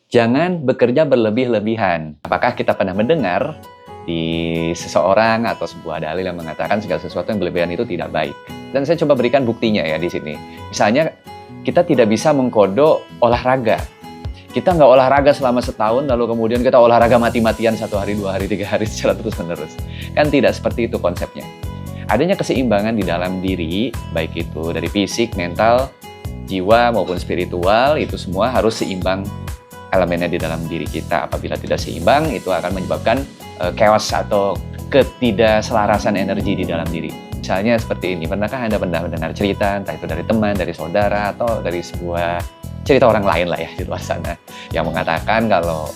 Jangan bekerja berlebih-lebihan. Apakah kita pernah mendengar di seseorang atau sebuah dalil yang mengatakan segala sesuatu yang berlebihan itu tidak baik? Dan saya coba berikan buktinya ya di sini. Misalnya, kita tidak bisa mengkodok olahraga. Kita nggak olahraga selama setahun, lalu kemudian kita olahraga mati-matian 1 hari, 2 hari, 3 hari secara terus-menerus. Kan tidak seperti itu konsepnya. Adanya keseimbangan di dalam diri, baik itu dari fisik, mental, jiwa maupun spiritual, itu semua harus seimbang elemennya di dalam diri kita. Apabila tidak seimbang, itu akan menyebabkan chaos atau ketidakselarasan energi di dalam diri. Misalnya seperti ini, pernahkah Anda mendengar cerita, entah itu dari teman, dari saudara, atau dari sebuah cerita orang lain lah ya di luar sana, yang mengatakan kalau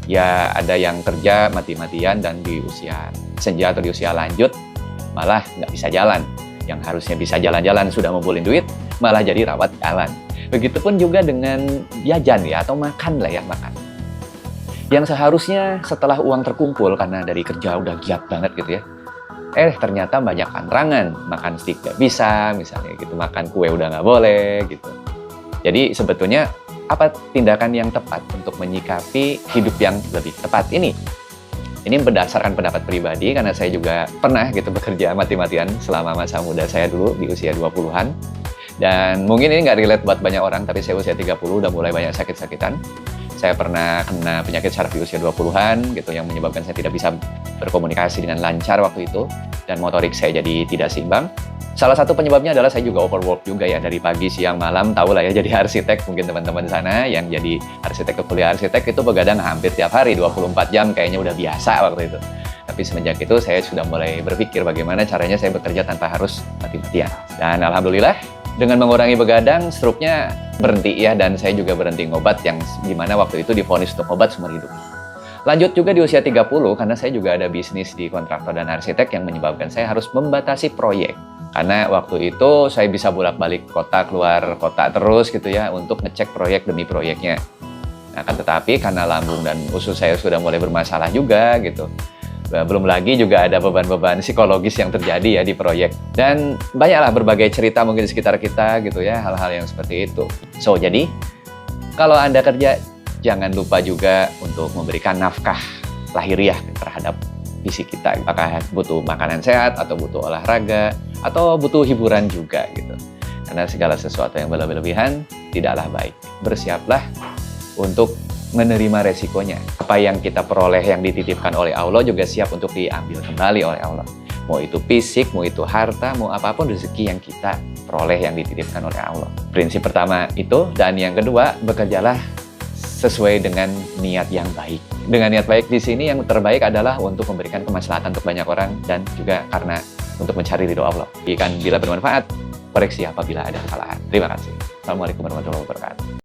ya ada yang kerja mati-matian dan di usia senja atau di usia lanjut malah nggak bisa jalan. Yang harusnya bisa jalan-jalan, sudah ngumpulin duit, malah jadi rawat jalan. Begitupun juga dengan jajan ya, atau makan lah ya, makan. Yang seharusnya setelah uang terkumpul, karena dari kerja udah giat banget gitu ya, ternyata banyak pantrangan, makan steak nggak bisa, misalnya gitu, makan kue udah nggak boleh, gitu. Jadi sebetulnya, apa tindakan yang tepat untuk menyikapi hidup yang lebih tepat ini? Ini berdasarkan pendapat pribadi, karena saya juga pernah gitu bekerja mati-matian selama masa muda saya dulu, di usia 20-an. Dan mungkin ini nggak relate buat banyak orang, tapi saya usia 30 udah mulai banyak sakit-sakitan. Saya pernah kena penyakit saraf di usia 20-an gitu, yang menyebabkan saya tidak bisa berkomunikasi dengan lancar waktu itu, dan motorik saya jadi tidak seimbang. Salah satu penyebabnya adalah saya juga overwork juga ya, dari pagi, siang, malam, tahu lah ya, jadi arsitek, mungkin teman-teman di sana yang jadi arsitek, kuliah arsitek itu begadang hampir tiap hari, 24 jam, kayaknya udah biasa waktu itu. Tapi semenjak itu saya sudah mulai berpikir bagaimana caranya saya bekerja tanpa harus mati-matian. Dan alhamdulillah, dengan mengurangi begadang, struknya berhenti ya, dan saya juga berhenti ngobat, yang dimana waktu itu divonis untuk ngobat seumur hidup. Lanjut juga di usia 30, karena saya juga ada bisnis di kontraktor dan arsitek yang menyebabkan saya harus membatasi proyek. Karena waktu itu saya bisa bolak-balik kota, keluar kota terus gitu ya, untuk ngecek proyek demi proyeknya. Nah, kan tetapi karena lambung dan usus saya sudah mulai bermasalah juga gitu. Belum lagi juga ada beban-beban psikologis yang terjadi ya di proyek. Dan banyaklah berbagai cerita mungkin di sekitar kita gitu ya, hal-hal yang seperti itu. So, jadi kalau Anda kerja, jangan lupa juga untuk memberikan nafkah lahiriah terhadap fisik kita. Apakah butuh makanan sehat, atau butuh olahraga, atau butuh hiburan juga gitu. Karena segala sesuatu yang berlebihan tidaklah baik. Bersiaplah untuk menerima resikonya. Apa yang kita peroleh yang dititipkan oleh Allah juga siap untuk diambil kembali oleh Allah. Mau itu fisik, mau itu harta, mau apapun rezeki yang kita peroleh yang dititipkan oleh Allah. Prinsip pertama itu, dan yang kedua, bekerjalah sesuai dengan niat yang baik. Dengan niat baik di sini yang terbaik adalah untuk memberikan kemaslahatan untuk banyak orang, dan juga karena untuk mencari ridho Allah. Bila bermanfaat, koreksi apabila ada kesalahan. Terima kasih. Assalamualaikum warahmatullahi wabarakatuh.